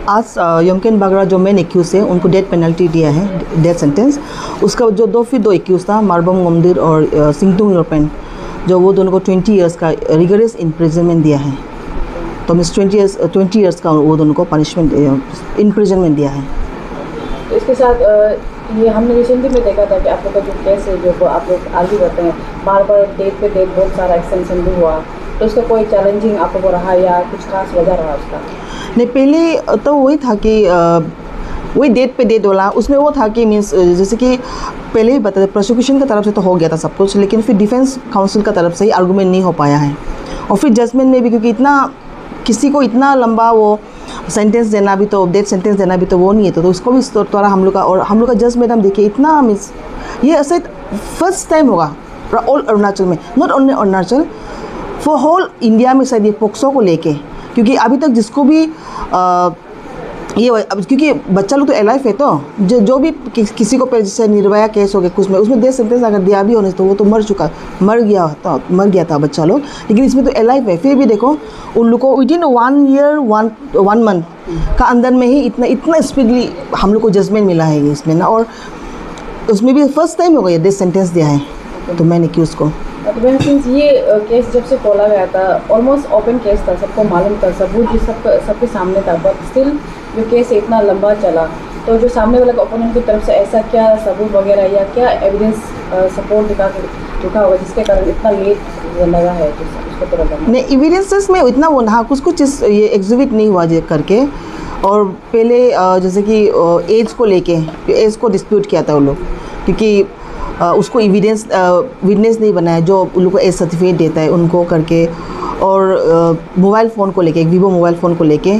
आज यमकेन बागरा जो main accused है उनको डेथ पेनल्टी दिया है, डेथ सेंटेंस। उसका जो दो एक्यूज था, मारबम गमदीर और सिंगतुंग योरपेन, जो वो दोनों को 20 इयर्स का रिगरस इम्प्रिजनमेंट दिया है। तो मीन्स 20 इयर्स का वो दोनों को पनिशमेंट इम्प्रिजनमेंट दिया है। तो इसके साथ ये हमने रिसेंटली में देखा था कि आप लोग का जो केस है, जो आप लोग आर्ग्यू करते हैं, बार बार डेट पे डेट बहुत सारा एक्सटेंशन भी हुआ, तो उसका कोई चैलेंजिंग आप लोगों को रहा या कुछ खास वजह रहा उसका? नहीं, पहले तो वही था कि वही डेट पे डेट वाला, उसमें वो था कि मीन्स जैसे कि पहले ही बता, प्रोसिक्यूशन की तरफ से तो हो गया था सब कुछ, लेकिन फिर डिफेंस काउंसिल की तरफ से ही आर्गूमेंट नहीं हो पाया है। और फिर जजमेंट में भी, क्योंकि इतना किसी को इतना लंबा वो सेंटेंस देना भी, तो डेथ सेंटेंस देना भी तो वो नहीं है, तो उसको भी थोड़ा हम लोग का, और हम लोग का जज मैडम देखिए इतना मीन्स ये ऐसे फर्स्ट टाइम होगा ऑल अरुणाचल में, not only Arunachal, for whole India में शायद ये पोक्सो को लेके, क्योंकि अभी तक जिसको भी ये क्योंकि बच्चा लोग तो एलाइव है, तो जो भी किसी को जैसे निर्भया केस हो गया कुछ में, उसमें डेथ सेंटेंस अगर दिया भी होने तो वो तो मर गया था बच्चा लोग, लेकिन इसमें तो एलाइव है। फिर भी देखो उन लोग को विदिन 1 ईयर 1 मंथ का अंदर में ही इतना स्पीडली हम लोग को जजमेंट मिला है इसमें ना, और उसमें भी फर्स्ट टाइम हो गया डेथ सेंटेंस दिया है तो मैंने एक्यूज को। सिंस ये केस जब से खोला गया था, ऑलमोस्ट ओपन केस था, सबको मालूम था, सबूत भी सबके सामने था, बट स्टिल जो केस इतना लंबा चला, तो जो सामने वाले ओपोनेंट की तरफ से ऐसा क्या सबूत वगैरह या क्या एविडेंस सपोर्ट दिखा होगा जिसके कारण इतना लेट लगा है उसको पता लगना? नहीं, एविडेंसेस में इतना वो ना कुछ ये एग्जिबिट नहीं हुआ करके, और पहले जैसे कि एज को लेके एज को डिस्प्यूट किया था वो लोग, क्योंकि उसको एविडेंस विटनेस नहीं बनाया जो उन लोग को एज सर्टिफिकेट देता है उनको करके, और मोबाइल फ़ोन को लेके, वीवो मोबाइल फ़ोन को लेके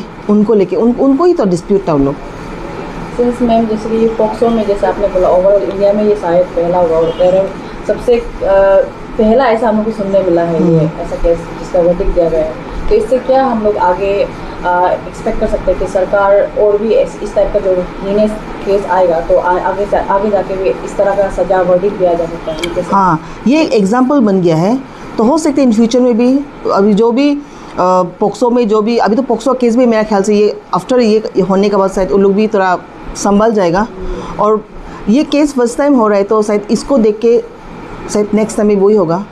उनको ही तो डिस्प्यूट था उन लोग। सिंस मैम जैसे कि ये पॉक्सो में जैसे आपने बोला ओवरऑल इंडिया में ये शायद पहला होगा, और कह रहे हो सबसे पहला ऐसा हम लोग को सुनने मिला है ये ऐसा केस जिसका वर्डिक्ट दिया गया है, तो इससे क्या हम लोग आगे एक्सपेक्ट कर सकते हैं कि सरकार और भी इस टाइप का जो हीनेस केस आएगा तो आगे जाके भी इस तरह का सजा वर्डिक्ट दिया जा सकता है? हाँ, ये एक एग्जाम्पल बन गया है, तो हो सकता है इन फ्यूचर में भी अभी जो भी पोक्सो में जो भी अभी तो पोक्सो केस भी मेरा ख्याल से ये आफ्टर ये होने के बाद शायद उन लोग भी थोड़ा संभल जाएगा, और ये केस फर्स्ट टाइम हो रहा है तो शायद इसको देख के शायद नेक्स्ट टाइम भी वही होगा।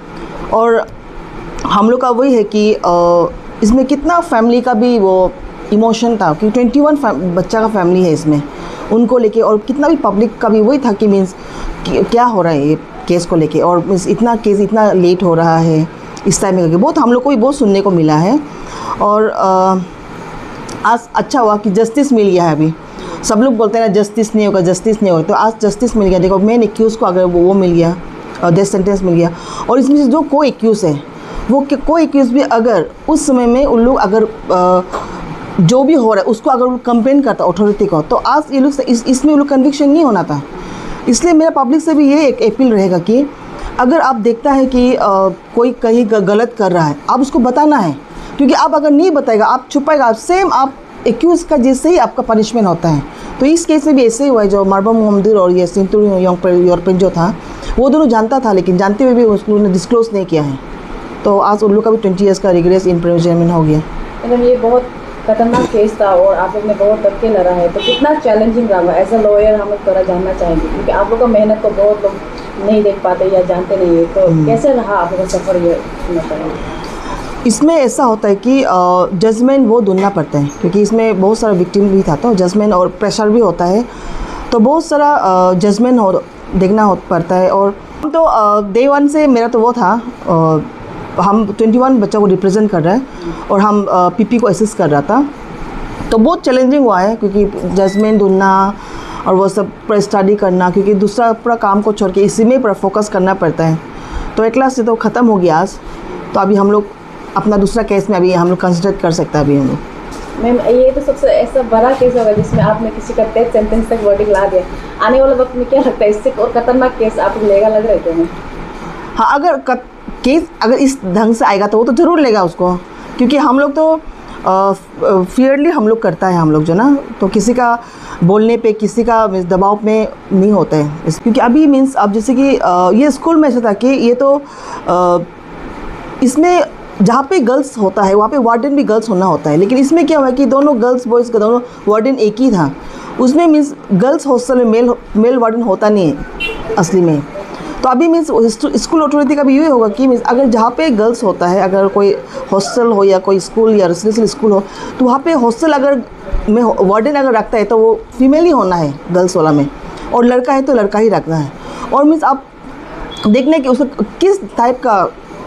और हम लोग का वही है कि इसमें कितना फैमिली का भी वो इमोशन था, कि 21 बच्चा का फैमिली है इसमें, उनको लेके, और कितना भी पब्लिक का भी वही था कि मीन्स क्या हो रहा है ये केस को लेके, और मीन्स इतना केस इतना लेट हो रहा है इस टाइम में करके, बहुत हम लोग को भी बहुत सुनने को मिला है। और आज अच्छा हुआ कि जस्टिस मिल गया है। अभी सब लोग बोलते हैं ना जस्टिस नहीं होगा, तो आज जस्टिस मिल गया। देखो मेन एक्यूज़ को अगर वो मिल गया, डेथ सेंटेंस मिल गया, और इसमें से जो को एक्यूज़ है वो को एक्यूज़ भी अगर उस समय में उन लोग अगर जो भी हो रहा है उसको अगर कंप्लेन करता अथॉरिटी को, तो आज ये लोग इसमें लोग कन्विक्शन नहीं होना था। इसलिए मेरा पब्लिक से भी ये एक अपील रहेगा कि अगर आप देखता है कि कोई कहीं गलत कर रहा है, आप उसको बताना है, क्योंकि आप अगर नहीं बताएगा, आप छुपाएगा, सेम आप एक्यूज़ का जैसे ही आपका पनिशमेंट होता है। तो इस केस में भी ऐसे ही हुआ है, जो मारबम गमदीर और ये सिंगतुंग योरपेन जो था, वो दोनों जानता था, लेकिन जानते हुए भी उसने डिस्क्लोज नहीं किया है, तो आज उन लोग का भी 20 ईयर्स का रिग्रेस इम्प्रिजनमेंट हो गया। मतलब ये बहुत खतरनाक केस था और आप लोग ने बहुत डट के लड़ा है, तो कितना चैलेंजिंग रहा एज अ लॉयर हम लोग थोड़ा जानना चाहेंगे, क्योंकि आप लोग का मेहनत को बहुत लोग नहीं देख पाते या जानते नहीं है, तो कैसे रहा आप लोग का सफ़र ये सुनना चाहेंगे? इसमें ऐसा होता है कि जजमेंट वो ढूंढना पड़ता है, क्योंकि इसमें बहुत सारा विक्टिम भी था, तो जजमेंट और प्रेशर भी होता है, तो बहुत सारा जजमेंट देखना पड़ता है। और तो डे 1 से मेरा तो वो था, हम 21 बच्चों को रिप्रेजेंट कर रहे हैं और हम पीपी को असिस्ट कर रहा था, तो बहुत चैलेंजिंग हुआ है, क्योंकि जजमेंट ढूंढना और वो सब पर स्टडी करना, क्योंकि दूसरा पूरा काम को छोड़ के इसी में पूरा फोकस करना पड़ता है। तो एक क्लास से तो ख़त्म हो गया आज, तो अभी हम लोग अपना दूसरा केस में अभी हम लोग कंसिडर कर सकते हैं अभी हम लोग। मैम ये तो सबसे ऐसा बड़ा केस होगा जिसमें आपने किसी का डेथ सेंटेंस तक वर्डिक्ट ला दिया, आने वाले वक्त में क्या लगता है इससे और खतरनाक केस आप लेगा लग रहे थे? हाँ, अगर केस अगर इस ढंग से आएगा तो वो तो ज़रूर लेगा उसको, क्योंकि हम लोग तो फियरली हम लोग करता है, हम लोग जो ना, तो किसी का बोलने पे किसी का दबाव में नहीं होता है, क्योंकि अभी मीन्स अब जैसे कि ये स्कूल में ऐसा था कि ये तो इसमें जहाँ पे गर्ल्स होता है वहाँ पे वार्डन भी गर्ल्स होना होता है, लेकिन इसमें क्या हुआ कि दोनों गर्ल्स बॉयज़ का दोनों वार्डन एक ही था। उसमें मीन्स गर्ल्स हॉस्टल में मेल वार्डन होता नहीं है असली में। तो अभी मीन्स स्कूल अथॉरिटी का भी यही होगा कि मीन्स अगर जहाँ पे गर्ल्स होता है, अगर कोई हॉस्टल हो या कोई स्कूल या रेसिडेंशियल स्कूल हो, तो वहाँ पे हॉस्टल अगर में वार्डन अगर रखता है तो वो फीमेल ही होना है गर्ल्स वाला में, और लड़का है तो लड़का ही रखना है। और मीन्स आप देखना है कि उसका किस टाइप का,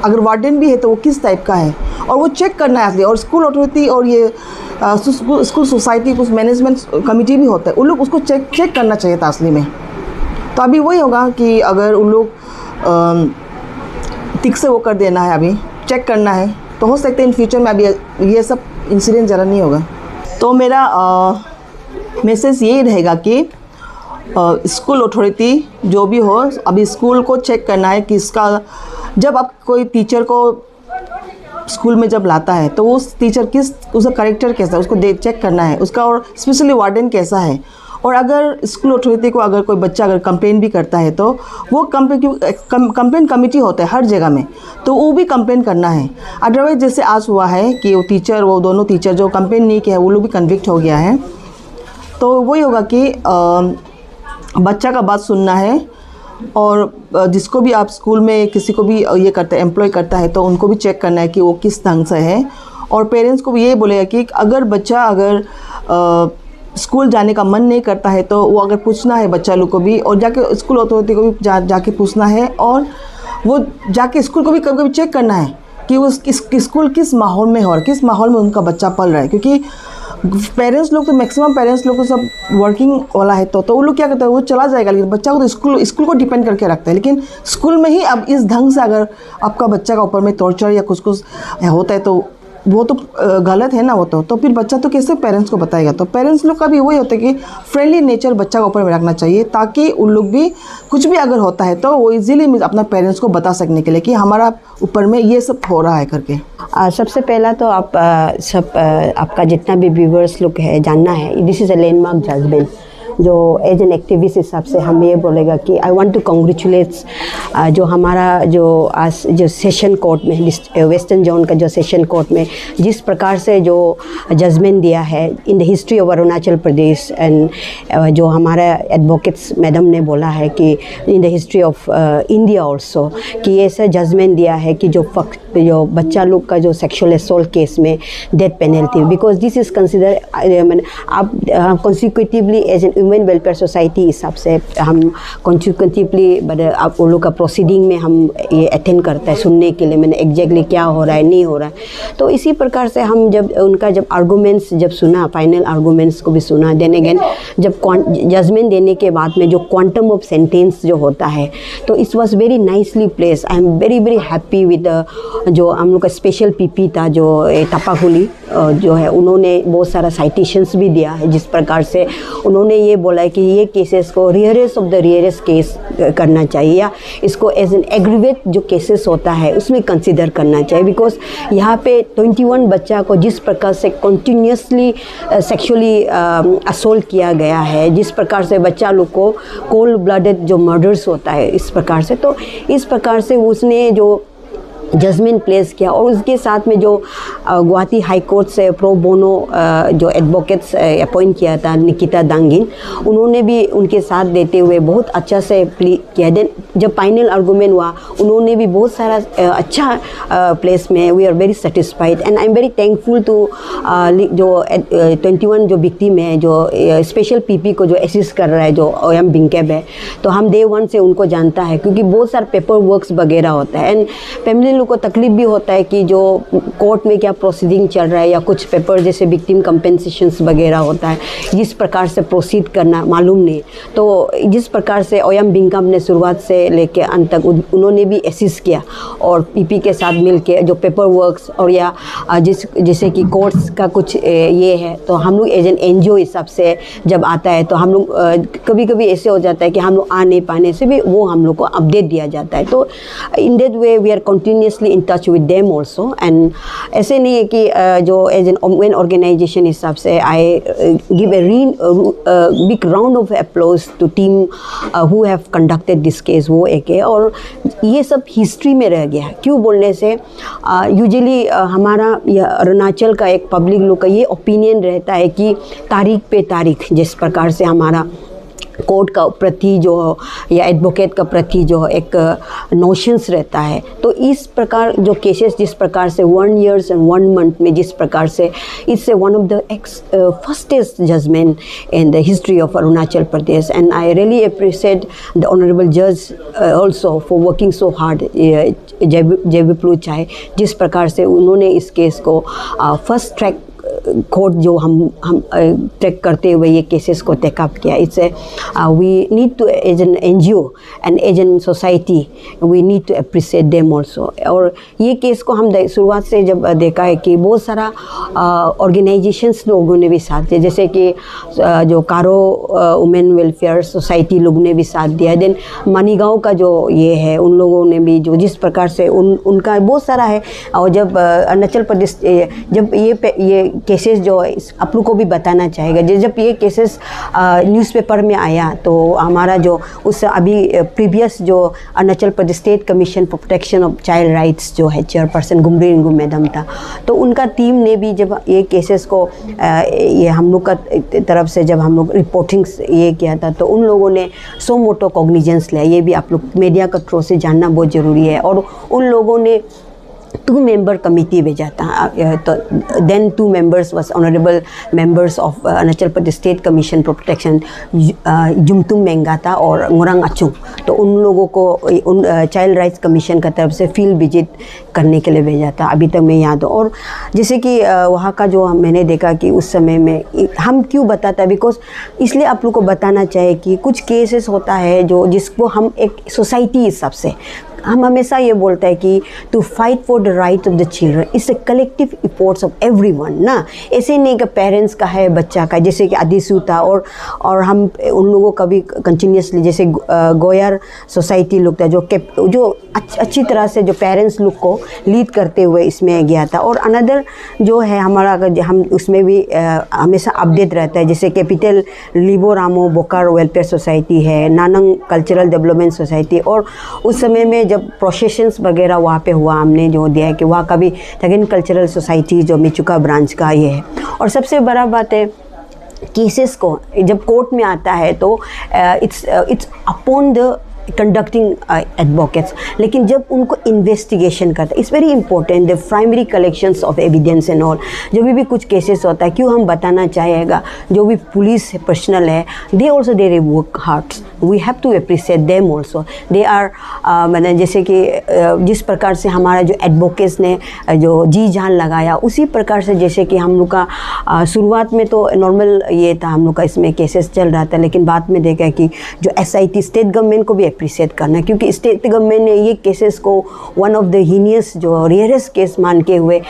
अगर वार्डन भी है तो वो किस टाइप का है, और वो चेक करना है असली। और स्कूल अथॉरिटी और ये स्कूल सोसाइटी कुछ मैनेजमेंट कमेटी भी होता है, उन लोग उसको चेक करना चाहिए था असली में। तो अभी वही होगा कि अगर उन लोग ठीक से वो कर देना है, अभी चेक करना है, तो हो सकता है इन फ्यूचर में अभी ये सब इंसिडेंट ज़्यादा नहीं होगा। तो मेरा मैसेज यही रहेगा कि स्कूल अथॉरिटी जो भी हो, अभी स्कूल को चेक करना है कि इसका, जब आप कोई टीचर को स्कूल में जब लाता है तो उस टीचर उसका कैरेक्टर कैसा है उसको चेक करना है उसका, और स्पेशली वार्डन कैसा है। और अगर स्कूल अथॉरिटी को अगर कोई बच्चा अगर कंप्लेन भी करता है तो वो कंप्लेन कमेटी होता है हर जगह में, तो वो भी कंप्लेन करना है। अदरवाइज जैसे आज हुआ है कि वो दोनों टीचर जो कंप्लेन नहीं किया है वो लोग भी कन्विक्ट हो गया है। तो वही होगा कि बच्चा का बात सुनना है, और जिसको भी आप स्कूल में किसी को भी ये करते एम्प्लॉय करता है तो उनको भी चेक करना है कि वो किस ढंग से है। और पेरेंट्स को भी ये बोलेगा कि अगर बच्चा अगर स्कूल जाने का मन नहीं करता है तो वो अगर पूछना है बच्चा लोग को भी, और जाके स्कूल अथॉरिटी को भी जाके पूछना है, और वो जाके स्कूल को भी कभी कभी चेक करना है कि वो स्कूल किस माहौल में हो और किस माहौल में उनका बच्चा पल रहा है। क्योंकि पेरेंट्स लोग तो मैक्सिमम पेरेंट्स लोग तो सब वर्किंग वाला है, तो वो लोग क्या करते हैं, वो चला जाएगा, लेकिन बच्चा को तो स्कूल को डिपेंड करके रखता है। लेकिन स्कूल में ही अब इस ढंग से अगर आपका बच्चा का ऊपर में टॉर्चर या कुछ होता है तो वो तो गलत है ना। वो तो फिर बच्चा तो कैसे पेरेंट्स को बताएगा। तो पेरेंट्स लोग का भी वही होता है कि फ्रेंडली नेचर बच्चा का ऊपर में रखना चाहिए, ताकि उन लोग भी कुछ भी अगर होता है तो वो इजीली अपना पेरेंट्स को बता सकने के लिए कि हमारा ऊपर में ये सब हो रहा है करके। सबसे पहला तो आप आपका जितना भी व्यूवर्स लोग है जानना है, this is a landmark judgement. जो एज एन एक्टिविस्ट हिसाब से हम ये बोलेगा कि आई वांट टू कॉन्ग्रेचुलेट्स जो हमारा जो सेशन कोर्ट में वेस्टर्न जोन का जो सेशन कोर्ट में जिस प्रकार से जो जजमेंट दिया है इन the history of Arunachal Pradesh, and जो हमारा एडवोकेट्स मैडम ने बोला है कि इन the history of India also, कि ऐसा जजमेंट दिया है कि जो बच्चा लोग का जो सेक्सुअल असॉल्ट केस में death penalty, because this is consider आप consecutively as an human welfare society हिसाब से हम कॉन्सिक्यूटिवली आप उन लोग का प्रोसीडिंग में हम ये अटेंड करता है सुनने के लिए, मैंने एग्जैक्टली क्या हो रहा है नहीं हो रहा है। तो इसी प्रकार से हम जब उनका आर्गूमेंट्स जब सुना, फाइनल आर्गूमेंट्स को भी सुना, देन अगेन जब जजमेंट देने के बाद में जो क्वांटम ऑफ सेंटेंस जो होता है, तो it was very nicely place. I am very very happy with जो हम लोग का स्पेशल पीपी था जो तपाकुली जो है, उन्होंने बहुत सारा साइटेशंस भी दिया है, जिस प्रकार से उन्होंने ये बोला है कि ये केसेस को rarest of the rarest case करना चाहिए, या इसको एज एन एग्रीवेट जो केसेस होता है उसमें कंसिडर करना चाहिए। बिकॉज यहाँ पे 21 बच्चा को जिस प्रकार से कंटिन्यूसली सेक्सुअली असोल्ट किया गया है, जिस प्रकार से बच्चा लोग को कोल्ड ब्लडेड जो मर्डर्स होता है इस प्रकार से, तो इस प्रकार से उसने जो जजमेंट प्लेस किया। और उसके साथ में जो गुवाहाटी हाई कोर्ट से प्रो बोनो जो एडवोकेट्स अपॉइंट किया था निकिता दांगिन, उन्होंने भी उनके साथ देते हुए बहुत अच्छा से प्ली किया। देन जब फाइनल आर्गूमेंट हुआ उन्होंने भी बहुत सारा अच्छा प्लेस में we are very satisfied, and I am very thankful to जो 21 जो विक्टिम है, जो स्पेशल पीपी को जो असिस्ट कर रहा है जो ओयम बिंकेब है, तो हम डे 1 से उनको जानता है, क्योंकि बहुत सारे पेपर वर्क्स वगैरह होता है, एंड फैमिली लोग को तकलीफ भी होता है कि जो कोर्ट में क्या प्रोसीडिंग चल रहा है, या कुछ पेपर जैसे विक्टिम कंपेंसेशंस वगैरह होता है, जिस प्रकार से प्रोसीड करना मालूम नहीं। तो जिस प्रकार से ओयम बिंकम ने शुरुआत से लेके अंत तक उन्होंने भी असिस्ट किया, और पीपी के साथ मिलके जो पेपर वर्क्स और या जैसे कि कोर्ट्स का कुछ ये है, तो हम लोग एज एन एनजीओ हिसाब से जब आता है तो हम लोग कभी कभी ऐसे हो जाता है कि हम लोग आ नहीं पाने से भी वो हम लोग को अपडेट दिया जाता है। तो in that way we are continue continuously in touch with them also. And ऐसे नहीं है कि जो एज एन वुमेन ऑर्गेनाइजेशन हिसाब से I give a big round of applause to team who have conducted this case, वो एक है। और ये सब हिस्ट्री में रह गया। क्यों बोलने से यूजुअली हमारा अरुणाचल का एक पब्लिक लोग का ये ओपिनियन रहता है कि तारीख पे तारीख जिस प्रकार से हमारा कोर्ट का प्रति जो या एडवोकेट का प्रति जो एक नोशंस रहता है, तो इस प्रकार जो केसेस जिस प्रकार से 1 year and 1 month में जिस प्रकार से it's one of the firstest judgment in the history of Arunachal Pradesh. And I really appreciate the honourable जज also for working so hard, जयविप्लू चाहे जिस प्रकार से उन्होंने इस केस को फर्स्ट ट्रैक कोर्ट जो हम ट्रैक करते हुए ये केसेस को टेकअप किया। It's we need to as an NGO and as an society we need to appreciate them also. और ये केस को हम शुरुआत से जब देखा है कि बहुत सारा ऑर्गेनाइजेशंस लोगों ने भी साथ दिया, जैसे कि जो कारो वुमेन वेलफेयर सोसाइटी लोगों ने भी साथ दिया। देन मनीगांव का जो ये है उन लोगों ने भी जो जिस प्रकार से उनका बहुत सारा है। और जब अरुणाचल प्रदेश जब ये केसेस जो आप लोग को भी बताना चाहेगा, जब ये केसेस न्यूज़पेपर में आया तो हमारा जो उस अभी प्रीवियस जो Arunachal Pradesh state commission for protection of child rights जो है चेयरपर्सन गुमरी रिंगू मैडम था, तो उनका टीम ने भी जब ये केसेस को ये हम लोग का तरफ से जब हम लोग रिपोर्टिंग ये किया था तो उन लोगों ने सो मोटो कॉग्निजेंस लिया। ये भी आप लोग मीडिया के थ्रू से जानना बहुत ज़रूरी है। और उन लोगों ने 2 member कमेटी भेजा था। तो then 2 members was honourable members of Arunachal Pradesh state commission for protection Jumtum Mengata और ngurang achung। तो उन लोगों को उन चाइल्ड राइट्स कमीशन का तरफ से फील्ड विजिट करने के लिए भेजा था, अभी तक मैं याद हूँ। और जैसे कि वहाँ का जो मैंने देखा कि उस समय में हम क्यों बताता, बिकॉज इसलिए आप लोग को बताना चाहिए कि कुछ केसेस होता है जो जिसको हम एक सोसाइटी हिसाब से हम हमेशा ये बोलता है कि to fight for the right of the children it's a collective efforts of everyone ना। ऐसे नहीं कि पेरेंट्स का है बच्चा का, जैसे कि आदिसू था और हम उन लोगों का भी कंटिन्यूसली जैसे गोयर सोसाइटी लोग था जो अच्छी तरह से जो पेरेंट्स लोग को लीड करते हुए इसमें गया था। और अनदर जो है हमारा हम उसमें भी हमेशा अपडेट रहता है, जैसे कैपिटल लिबो रामो बोकार वेलफेयर सोसाइटी है, नानंग कल्चरल डेवलपमेंट सोसाइटी। और उस समय में जब प्रोसेशंस वगैरह वहाँ पे हुआ, हमने जो दिया है कि वहाँ का भी सेकेंड कल्चरल सोसाइटी जो मिचुका ब्रांच का ये है। और सबसे बड़ा बात है केसेस को जब कोर्ट में आता है तो it's upon the conducting advocates, लेकिन जब उनको इन्वेस्टिगेशन करता है it's very important the primary collections of evidence and all. जो भी कुछ केसेस होता है, क्यों हम बताना चाहेगा जो भी पुलिस पर्सनल है they also they work hard, we have to appreciate them also. They are मैंने जैसे कि जिस प्रकार से हमारा जो एडवोकेट्स ने जो जी जान लगाया उसी प्रकार से जैसे कि हम लोग का शुरुआत में तो नॉर्मल ये था, हम लोग का इसमें केसेस चल रहा था, लेकिन बाद में देखा कि जो SIT स्टेट गवर्नमेंट को भी अप्रिशिएट करना, क्योंकि स्टेट गवर्नमेंट ने ये केसेस को वन ऑफ द हीनियस जो रेयरेस्ट केस मान के हुए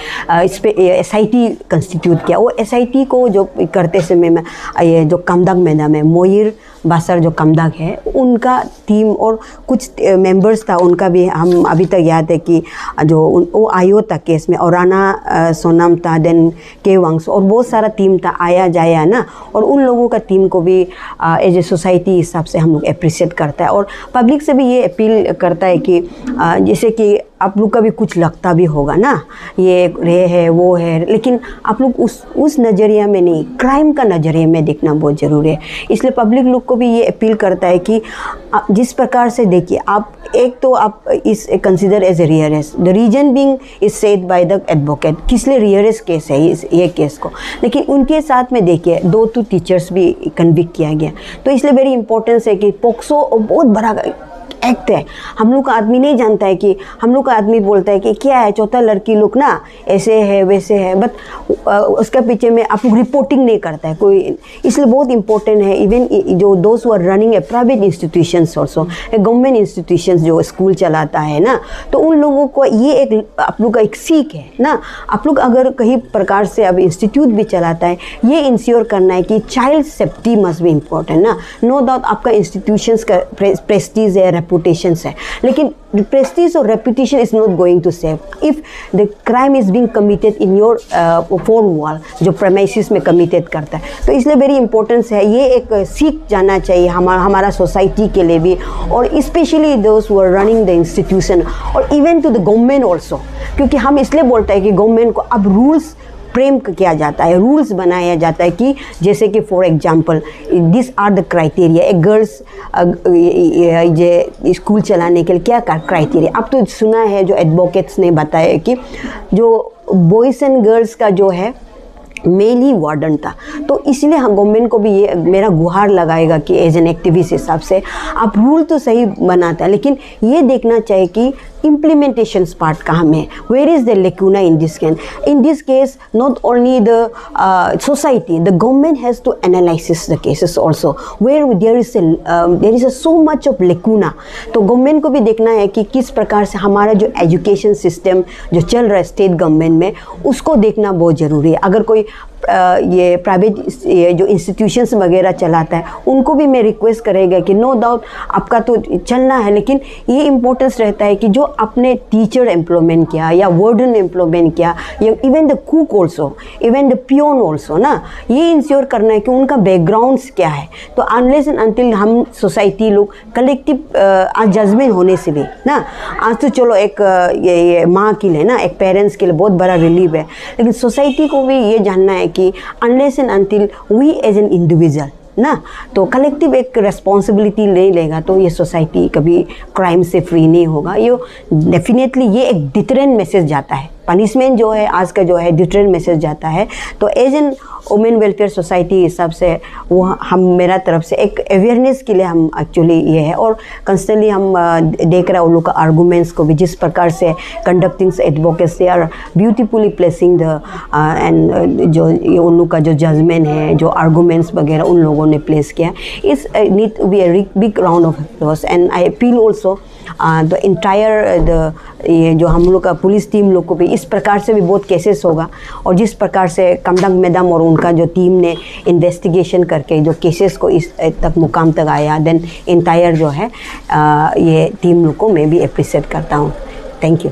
इस पर SIT कंस्टिट्यूट किया। वो SIT को जो करते समय में ये जो कामदाग मैडम है मोयर बासर जो कामदाग है उनका टीम और कुछ मेंबर्स था, उनका भी हम अभी तक याद है कि जो वो आयो था केस में, और राना सोनम था, देन के वांग्स और बहुत सारा टीम था आया जाया ना। और उन लोगों का टीम को भी एज ए सोसाइटी हिसाब से हम लोग अप्रिशिएट करता है। और पब्लिक से भी ये अपील करता है कि जैसे कि आप लोग का भी कुछ लगता भी होगा ना ये है वो है, लेकिन आप लोग उस नज़रिया में नहीं, क्राइम का नज़रिए में देखना बहुत ज़रूरी है। इसलिए पब्लिक लोग को भी ये अपील करता है कि जिस प्रकार से देखिए आप एक तो आप इस consider as a rarest, the reason being is said by the advocate किस लिए रियरेस्ट केस है ये केस को, लेकिन उनके साथ में देखिए 2 टीचर्स भी कन्विक्ट किया गया। तो इसलिए वेरी इंपॉर्टेंस है कि पोक्सो बहुत बड़ा एक्ट है। हम लोग का आदमी नहीं जानता है कि हम लोग का आदमी बोलता है कि क्या है चौथा लड़की लोग ना ऐसे है वैसे है, बट उसका पीछे में आप लोग रिपोर्टिंग नहीं करता है कोई। इसलिए बहुत इंपॉर्टेंट है इवन जो दोस्त who are running a private institutions also, government institutions जो स्कूल चलाता है ना, तो उन लोगों को ये एक आप लोग का एक सीख है ना। आप लोग अगर कहीं प्रकार से अब इंस्टीट्यूट भी चलाता है ये इंश्योर करना है कि child safety must be important ना। नो डाउट आपका इंस्टीट्यूशंस का प्रेस्टीज है, रेपुटेशंस है, लेकिन प्रेस्टीज और reputation is not going to save if the crime is being committed in your four wall, जो प्रेमाइसिस में कमिटेड करता है। तो इसलिए वेरी इंपॉर्टेंस है, ये एक सीख जाना चाहिए हमारा सोसाइटी के लिए भी, और specially those who are running the institution और even to the government also, क्योंकि हम इसलिए बोलते हैं कि गवर्नमेंट को अब रूल्स प्रेम किया जाता है, रूल्स बनाया जाता है कि जैसे कि for example this are the criteria, एक गर्ल्स ये स्कूल चलाने के लिए क्या क्राइटेरिया। अब तो सुना है जो एडवोकेट्स ने बताया कि जो बॉयज़ एंड गर्ल्स का जो है मेल ही वार्डन था, तो इसलिए हम गवर्नमेंट को भी ये मेरा गुहार लगाएगा कि एज एन एक्टिविस्ट हिसाब से आप रूल तो सही बनाता है, लेकिन ये देखना चाहिए कि implementations part कहाँ में, where is the lacuna in this case? In this case, not only the society, the government has to analyze the cases also, where there is a so much of lacuna. तो government को भी देखना है कि किस प्रकार से हमारा जो एजुकेशन सिस्टम जो चल रहा है स्टेट गवर्नमेंट में, उसको देखना बहुत ज़रूरी है। अगर कोई ये प्राइवेट जो इंस्टीट्यूशंस वगैरह चलाता है, उनको भी मैं रिक्वेस्ट करेगा कि नो डाउट आपका तो चलना है, लेकिन ये इम्पोर्टेंस रहता है कि जो अपने टीचर एम्प्लॉयमेंट किया या वार्डन एम्प्लॉयमेंट किया या even the cook also, even the peon also ना, ये इंश्योर करना है कि उनका बैकग्राउंड्स क्या है। तो अनलेस एंड अनटिल हम सोसाइटी लोग कलेक्टिव आज जजमेंट होने से भी ना, आज तो चलो एक ये माँ के लिए ना, एक पेरेंट्स के लिए बहुत बड़ा रिलीफ है, लेकिन सोसाइटी को भी ये जानना है कि unless and until we as an individual ना, तो कलेक्टिव एक रिस्पॉन्सिबिलिटी ले लेगा तो ये सोसाइटी कभी क्राइम से फ्री नहीं होगा। ये डेफिनेटली ये एक डिटरेंट मैसेज जाता है, पनिशमेंट जो है आज का जो है डिटरेंट मैसेज जाता है। तो as an women welfare society हिसाब से वो हम मेरा तरफ से एक अवेयरनेस के लिए हम एक्चुअली ये है, और कंस्टेंटली हम देख रहे हैं उन लोग का आर्गूमेंट्स को भी, जिस प्रकार से conducting advocacy are beautifully placing the end जो उन लोग का जो जजमेंट है, जो आर्गूमेंट्स वगैरह उन लोगों ने प्लेस किया, is need to be a big round of applause. And I appeal also the entire ये जो हम लोग का पुलिस टीम लोग को भी इस प्रकार से भी बहुत केसेस होगा, और जिस प्रकार से कमदंग मैडम और उनका जो टीम ने इन्वेस्टिगेशन करके जो केसेस को इस तक मुकाम तक आया, देन इंटायर जो है ये टीम लोग को मैं भी अप्रिशिएट करता हूँ। Thank you.